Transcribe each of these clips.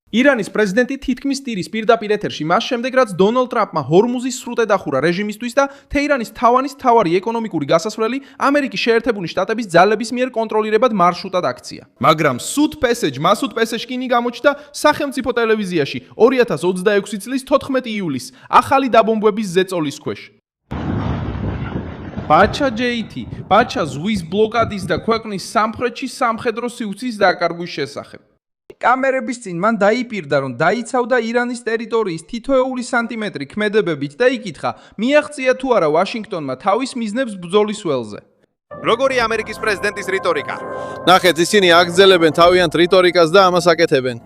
ირანის პრეზიდენტი თითქმის ტირის პირდაპირ ეთერში მას შემდეგ, რაც დონალდ ტრამპმა ჰორმუზის სრუტე დახურა რეჟიმისთვის და თეირანის თავანის მთავარი ეკონომიკური გასასვლელი ამერიკის შეერთებული შტატების ძალების მიერ კონტროლირებად მარშრუტად აქცია. მაგრამ სუდ პესეჯ მასუდ პესეშკინი გამოჩნდა სახელმწიფო ტელევიზიაში 2026 წლის 14 იულის ახალი დაბომბვების ზეწოლის ქვეშ. ბაჩა ჯეითი, ბაჩა ზღვის ბლოკადის და ქვეყნის სამხრეთში სამხედრო სივრცის დაკარგვის შესახებ. კამერების წინ მან დაიპირდა, რომ დაიცავდა ირანის ტერიტორიის თითოეული სანტიმეტრი ქმედებებით და იკითხა, მიაღწია თუ არა ვაშინგტონმა თავის მიზნებს ბრძოლის ველზე. როგორი ამერიკის პრეზიდენტის რიტორიკა? ნახეთ, ისინი აგრძელებენ თავიანთ რიტორიკას და ამას აკეთებენ.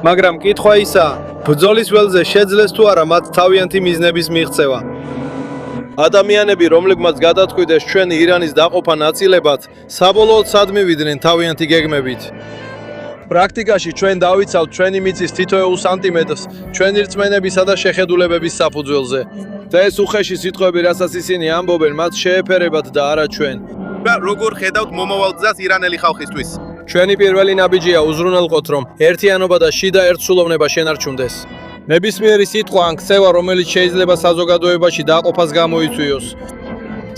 მაგრამ კითხვა ისაა, ბრძოლის ველზე შეძლეს თუ არა მათ თავიანთი მიზნების მიღწევა? ადამიანები, რომლებმაც გადაწყვიტეს ჩვენი ირანის დაყოფა ნაწილებად, საბოლოოდ სად მივიდნენ თავიანთი გეგმებით? პრაქტიკაში ჩვენ დავიცავთ ჩვენი მიწის თითოეულ სანტიმეტრს ჩვენი რწმენებისა და შეხედულებების საფუძველზე. და ეს უხეში სიტყვები, რასაც ისინი ამბობენ, მათ შეეფერებათ და არა ჩვენ. და როგორ ხედავთ მომავალ გზას ირანელი ხალხისთვის? ჩვენი პირველი ნაბიჯია უზრუნველყოთ, რომ ერთიანობა და შიდა ერთსულოვნება შენარჩუნდეს. ნებისმიერი სიტყვა ან ქცევა, რომელიც შეიძლება საზოგადოებაში დაყოფას გამოიწვიოს,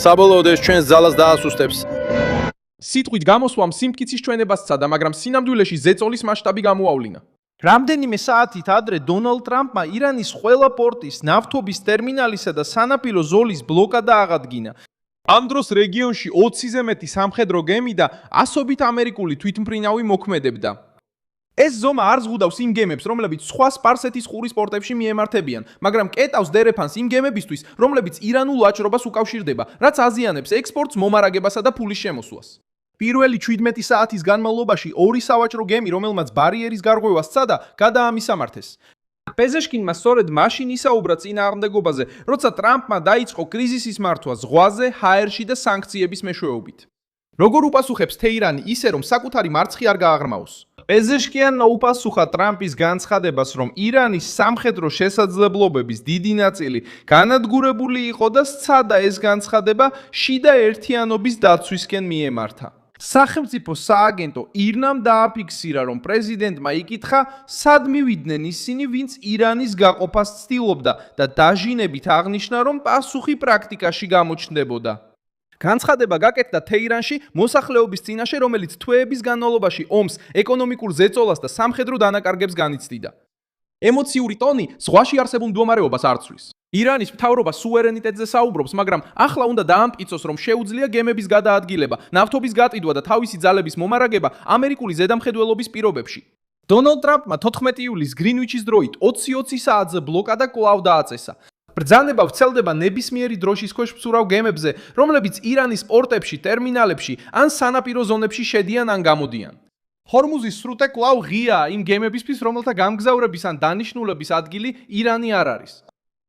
საბოლოოდ ეს ჩვენს ძალას დაასუსტებს. სიტყვით გამოსვამ სიმტკიცის ჩვენებას სცადა, მაგრამ სინამდვილეში ზეწოლის მასშტაბი გამოავლინა. რამდენიმე საათით ადრე დონალდ ტრამპმა ირანის ყველა პორტის, ნავთობის ტერმინალისა და სანაპირო ზოლის ბლოკადა აღადგინა. ამ დროს რეგიონში 20-ზე მეტი სამხედრო გემი და ასობით ამერიკული თვითმფრინავი მოქმედებდა. ეს ზომა არ ზღუდავს იმ გემებს, რომლებიც სხვა სპარსეთის ყურის პორტებში მიემართებიან, მაგრამ კეტავს დერეფანს იმ გემებისთვის, რომლებიც ირანულ ვაჭრობას უკავშირდება, რაც აზიანებს ექსპორტს, მომარაგებასა და ფულის შემოსვლას. პირველი 17 საათის განმავლობაში ორი სავაჭრო გემი, რომელმაც ბარიერის გარღვევა სცადა, გადაამისამართეს. პეზეშკინმა სწორედ მაშინ ისაუბრა წინააღმდეგობაზე, როცა ტრამპმა დაიწყო კრიზისის მართვა ზღვაზე, ჰაერში და სანქციების მეშვეობით. როგორ უპასუხებს თეირანი ისე, რომ საკუთარი მარცხი არ გააღრმაოს? პეზეშკიანმა უპასუხა ტრამპის განცხადებას, რომ ირანის სამხედრო შესაძლებლობების დიდი ნაწილი განადგურებული იყო და სცადა ეს განცხადება შიდა ერთიანობის დაცვისკენ მიემართა. სახელმწიფო სააგენტო ირნამ დააფიქსირა, რომ პრეზიდენტმა იკითხა, სად მივიდნენ ისინი, ვინც ირანის გაყოფას ცდილობდა და დაჟინებით აღნიშნა, რომ პასუხი პრაქტიკაში გამოჩნდებოდა. განცხადება გაკეთდა თეირანში მოსახლეობის წინაშე, რომელიც თვეების განმავლობაში ომს, ეკონომიკურ ზეწოლას და სამხედრო დანაკარგებს განიცდიდა. ემოციური ტონი ზღვაში არსებულ მდგომარეობას არ ცვლის. ირანის მთავრობა სუვერენიტეტზე საუბრობს, მაგრამ ახლა უნდა დაამტკიცოს, რომ შეუძლია გემების გადაადგილება, ნავთობის გატიდვა და თავისი ძალების მომარაგება ამერიკული ზედამხედველობის პირობებში. დონალდ ტრამპმა 14 იულის გრინვიჩის დროით 20:20 საათზე ბლოკადა კვლავ დააწესა. ბრძანება ვრცელდება ნებისმიერი დროშის ქვეშ მსურავ გემებზე, რომლებიც ირანის პორტებში, ტერმინალებში ან სანაპირო ზონებში შედიან ან გამოდიან. ჰორმუზის სრუტე კვლავ ღიაა იმ გემებისთვის, რომელთა გამგზავრების ან დანიშნულების ადგილი ირანი არ არის.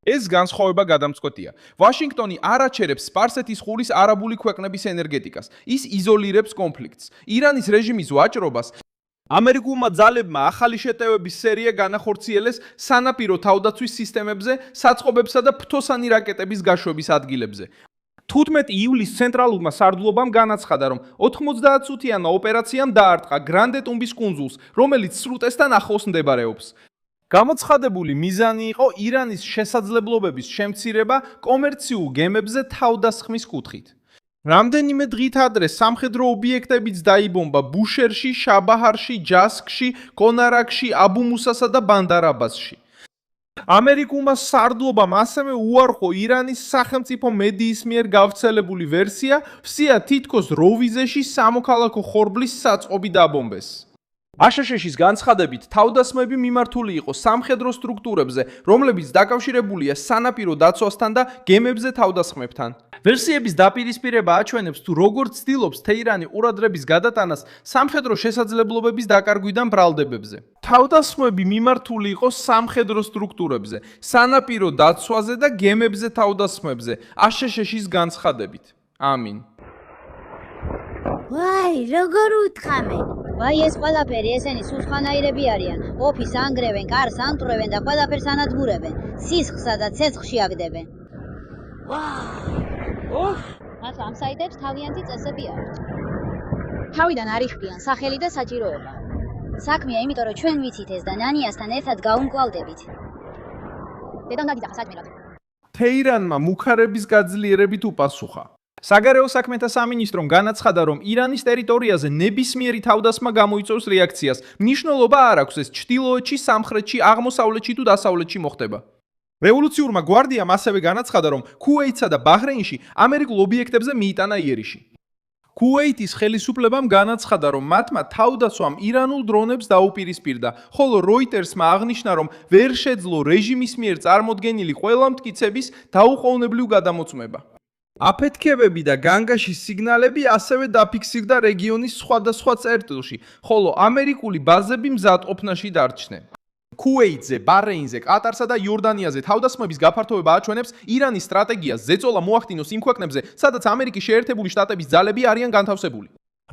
ეს განსხვავება გადამწყვეტია. ვაშინგტონი არ აჩერებს სპარსეთის ყურის არაბული ქვეყნების ენერგეტიკას. ის იზოლირებს კონფლიქტს. ირანის რეჟიმის ვაჭრობას ამერიკულმა ძალებმა ახალი შეტევების სერია განახორციელეს სანაპირო თავდაცვის სისტემებზე, საწყობებსა და ფრთოსანი რაკეტების გაშვების ადგილებზე. 15 იულის ცენტრალურმა სარდლობამ განაცხადა, რომ 90 წუთიანმა ოპერაციამ დაარტყა გრანდე ტუმბის კუნძულს, რომელიც სრუტესთან ახლოს მდებარეობს. გამოცხადებული მიზანი იყო ირანის შესაძლებლობების შემცირება კომერციულ გემებზე თავდასხმის კუთხით. რამდენიმე დღით ადრე სამხედრო ობიექტებიც დაიბომბა ბუშერში, შაბაჰარში, ჯასკში, კონარაკში, აბუ-მუსასა და ბანდარ-აბასში. ამერიკულმა სარდლობამ ასევე უარყო ირანის სახელმწიფო მედიის მიერ გავრცელებული ვერსია, ვსია თითქოს როვიზეში სამოქალაქო ხორბლის საწყობი დაბომბეს. აშშ-ის განცხადებით, თავდასხმები მიმართული იყო სამხედრო სტრუქტურებზე, რომლებიც დაკავშირებულია სანაპირო დაცვასთან და გემებზე თავდასხმებთან. ვერსიების დაპირისპირება აჩვენებს, თუ როგორ ცდილობს თეირანი ყურადღების გადატანას სამხედრო შესაძლებლობების დაკარგვიდან ბრალდებებზე. თავდასხმები მიმართული იყო სამხედრო სტრუქტურებზე, სანაპირო დაცვაზე და გემებზე თავდასხმებზე, აშშ-ის განცხადებით. ამინ. ვაი, როგორ უთხრამენ? ვაი, ეს ყველაფერი, ესენი სულხანაირები არიან. ოფის ანგრევენ, კარს ანტვრევენ და ყველაფერს ანადგურებენ. სისხლსა და ცეცხლში აგდებენ. ახლა ამ საიტებს თავიანთი წესები აქვთ. თავიდან არ იხდიან სახელი და საჭიროება. საქმეა იმიტომ რომ ჩვენ ვიცით ეს და ნანიასთან ერთად გავუმკლავდებით. დედამ დაგიძახა საჭმელად. თეირანმა მუქარების გაძლიერებით უპასუხა. საგარეო საქმეთა სამინისტრომ განაცხადა, რომ ირანის ტერიტორიაზე ნებისმიერი თავდასხმა გამოიწვევს რეაქციას. მნიშვნელობა არ აქვს ეს ჩრდილოეთში, სამხრეთში, აღმოსავლეთში თუ დასავლეთში მოხდება. რევოლუციურმა გვარდიამ ასევე განაცხადა, რომ ქუვეითსა და ბაჰრეინში ამერიკულ ობიექტებზე მიიტანა იერიში. ქუვეითის ხელისუფლებამ განაცხადა, რომ მათმა თავდასხმამ ირანულ დრონებს დაუპირისპირდა, ხოლო როიტერსმა აღნიშნა, რომ ვერ შეძლო რეჟიმის მიერ წარმოდგენილი ყველა მტკიცების დაუყოვნებლივ გადამოწმება. აფეთქებები და განგაშის სიგნალები ასევე დაფიქსირდა რეგიონის სხვადასხვა წერტილში, ხოლო ამერიკული ბაზები მზადყოფნაში დარჩნენ. ქუვეითზე, ბაჰრეინზე, ყატარსა და იორდანიაზე თავდასხმების გაფართოება აჩვენებს ირანის სტრატეგიას ზეწოლა მოახდინოს იმ ქვეყნებზე, სადაც ამერიკის შეერთებული შტატების ძალები არიან განთავსებული.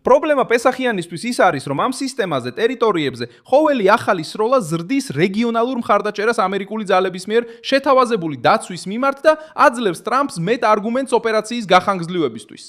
პრობლემა პესახიანისთვის ის არის, რომ ამ სისტემაზე, ტერიტორიებზე ყოველი ახალი სროლა ზრდის რეგიონალურ მხარდაჭერას ამერიკული ძალების მიერ შეთავაზებული დაცვის მიმართ და აძლევს ტრამპს მეტ არგუმენტს ოპერაციის გახანგრძლივებისთვის.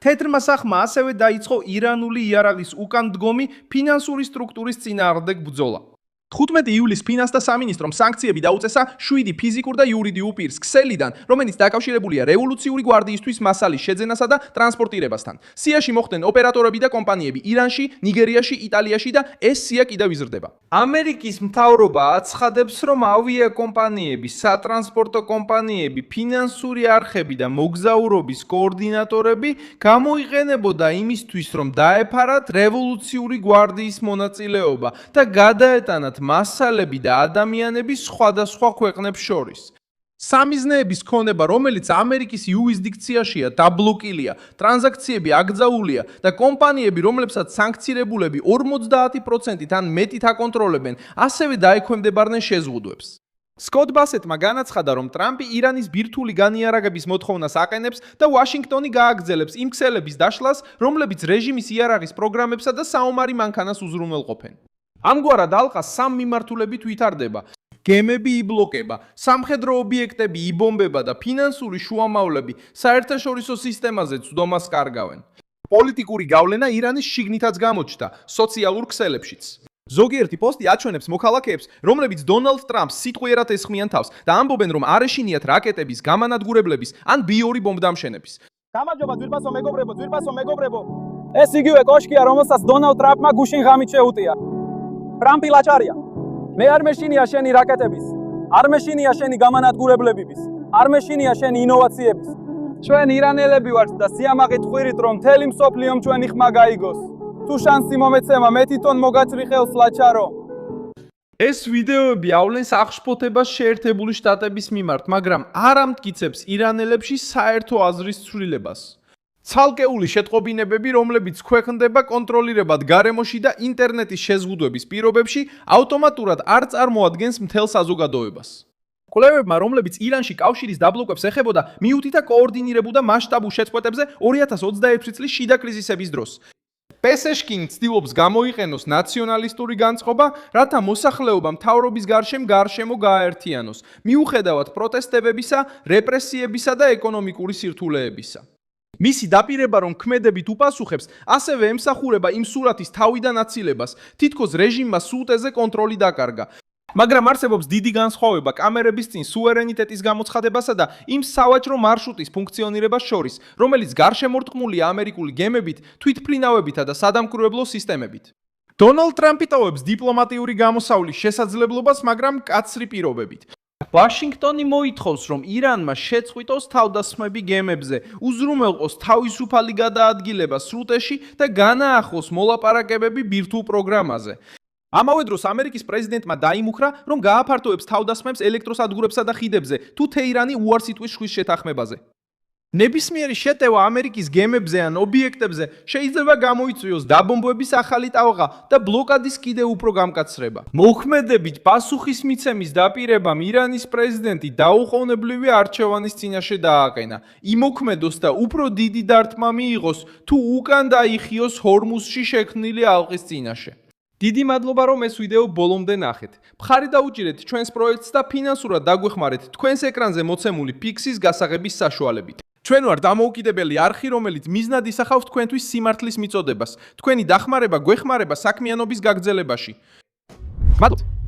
თეთრმა სახმა ასევე დაიწყო ირანული იარაღის უკან დგომი ფინანსური სტრუქტურის წინააღმდეგ ბრძოლა. 15 ივლისს ფინანსთა სამინისტრომ სანქციები დაუწესა 7 ფიზიკურ და იურიდიულ პირს ქსელიდან, რომელიც დაკავშირებულია რევოლუციური გვარდიისთვის მასალის შეძენასა და ტრანსპორტირებასთან. სიაში მოხდნენ ოპერატორები და კომპანიები ირანში, ნიგერიაში, იტალიაში და ეს სია კიდევ იზრდება. ამერიკის მთავრობა აცხადებს, რომ ავიაკომპანიები, სატრანსპორტო კომპანიები, ფინანსური არხები და მოგზაურობის კოორდინატორები გამოიყენებოდა იმისთვის, რომ დაეფარათ რევოლუციური გვარდიის მონაწილეობა და გადაეტანათ მასალები და ადამიანები სხვადასხვა ქვეყნებს შორის. სამიზნეების ქონება, რომელიც ამერიკის იურისდიქციაშია, დაბლოკილია, ტრანზაქციები აკრძალულია და კომპანიები, რომლებსაც სანქცირებულები 50%-ით ან მეტით აკონტროლებენ, ასევე დაექვემდებარნენ შეზღუდვებს. სკოტ ბასეტმა განაცხადა, რომ ტრამპი ირანის ბირთვული განიარაღების მოთხოვნას აყენებს და ვაშინგტონი გააგრძელებს იმ ქსელების დაშლას, რომლებიც რეჟიმის იარაღის პროგრამებსა და საომარი მანქანას უზრუნველყოფენ. ამგვარად ალყა სამ მიმართულებით ვითარდება. გემები იბლოკება, სამხედრო ობიექტები იბომბება და ფინანსური შუამავლები საერთაშორისო სისტემაზე ცდომას კარგავენ. პოლიტიკური გავლენა ირანის შიგნითაც გამოჩნდა, სოციალურ ქსელებშიც. ზოგიერთი პოსტი აჩვენებს მოქალაქეებს, რომლებიც დონალდ ტრამპს სიტყვიერად ესხმიან თავს და ამბობენ, რომ არ ეშინიათ რაკეტების, გამანადგურებლების ან ბიორი ბომბდამშენების. გამარჯობა ძვირფასო მეგობრებო, ძვირფასო მეგობრებო. ეს იგივე კოშკია, რომელსაც დონალდ ტრამპმა გუშინ ღამით შეუტია. ტრამპი ლაჭარია. მე არ მეშინია შენი რაკეტების, არ მეშინია შენი გამანადგურებლებების, არ მეშინია შენი ინოვაციების. ჩვენ ირანელები ვართ და სიამაყით ხვირით, რომ მთელი მსოფლიომ ჩვენი ხმა გაიგოს. თუ შანსი მომეცემა, მე თვითონ მოგაწვრი ხელს ლაჭარო. ეს ვიდეოები ავლენს აღშფოთებას შეერთებული შტატების მიმართ, მაგრამ არ ამტკიცებს ირანელებში საერთო აზრის ცვლილებას. ცალკეული შეტყობინებები, რომლებიც ქვეყნდება კონტროლირებად გარემოში და ინტერნეტის შეზღუდვების პირობებში, ავტომატურად არ წარმოადგენს მთელ საზოგადოებას. კვლევებმა, რომლებიც ირანში კავშირის დაბლოკვებს ეხებოდა, მიუთითა კოორდინირებულ და მასშტაბურ შეწყვეტებზე 2021 წლის შიდა კრიზისების დროს. პესეშკინი ცდილობს გამოიყენოს ნაციონალისტური განწყობა, რათა მოსახლეობა მთავრობის გარშემო გააერთიანოს, მიუხედავად პროტესტებებისა, რეპრესიებისა და ეკონომიკური სირთულეებისა. მისი დაპირება, რომ ქმედებით უპასუხებს, ასევე ემსახურება იმ სურათის თავიდან აცილებას, თითქოს რეჟიმმა სულტეზე კონტროლი დაკარგა. მაგრამ არსებობს დიდი განსხვავება კამერების წინ სუვერენიტეტის გამოცხადებასა და იმ სავაჭრო მარშრუტის ფუნქციონირებას შორის, რომელიც გარშემორტყმულია ამერიკული გემებით, თვითმფრინავებითა და სადამკვირვებლო სისტემებით. დონალდ ტრამპი ტოვებს დიპლომატიური გამოსავლის შესაძლებლობას, მაგრამ მკაცრი პირობებით. ვაშინგტონი მოითხოვს, რომ ირანმა შეწყვიტოს თავდასხმები გემებზე, უზრუნველყოს თავისუფალი გადაადგილება სრუტეში და განაახოს მოლაპარაკებები ბირთვულ პროგრამაზე. ამავე დროს ამერიკის პრეზიდენტმა დაიმუქრა, რომ გააფართოებს თავდასხმებს ელექტროსადგურებსა და ხიდებზე, თუ თეირანი უარს იტყვის შხვის შეთანხმებაზე. ნებისმიერი შეტევა ამერიკის გემებზე ან ობიექტებზე შეიძლება გამოიწვიოს დაბომბვების ახალი ტალღა და ბლოკადის კიდევ უფრო გამკაცრება. მოქმედებით პასუხის მიცემის დაპირებამ ირანის პრეზიდენტი დაუყოვნებლივი არჩევანის წინაშე დააყენა. იმოქმედოს და უფრო დიდი დარტყმა მიიღოს, თუ უკან დაიხიოს ჰორმუზში შექმნილი ალყის წინაშე. დიდი მადლობა, რომ ეს ვიდეო ბოლომდე ნახეთ. მხარი დაუჭირეთ ჩვენს პროექტს და ფინანსურად დაგვეხმარეთ თქვენს ეკრანზე მოცემული ფიქსის გასაღების საშუალებით. ჩვენ ვარ დამოუკიდებელი არხი, რომელიც მიზნად ისახავს თქვენთვის სიმართლის მიწოდებას. თქვენი დახმარება გვეხმარება საქმიანობის გაგრძელებაში. მადლობთ.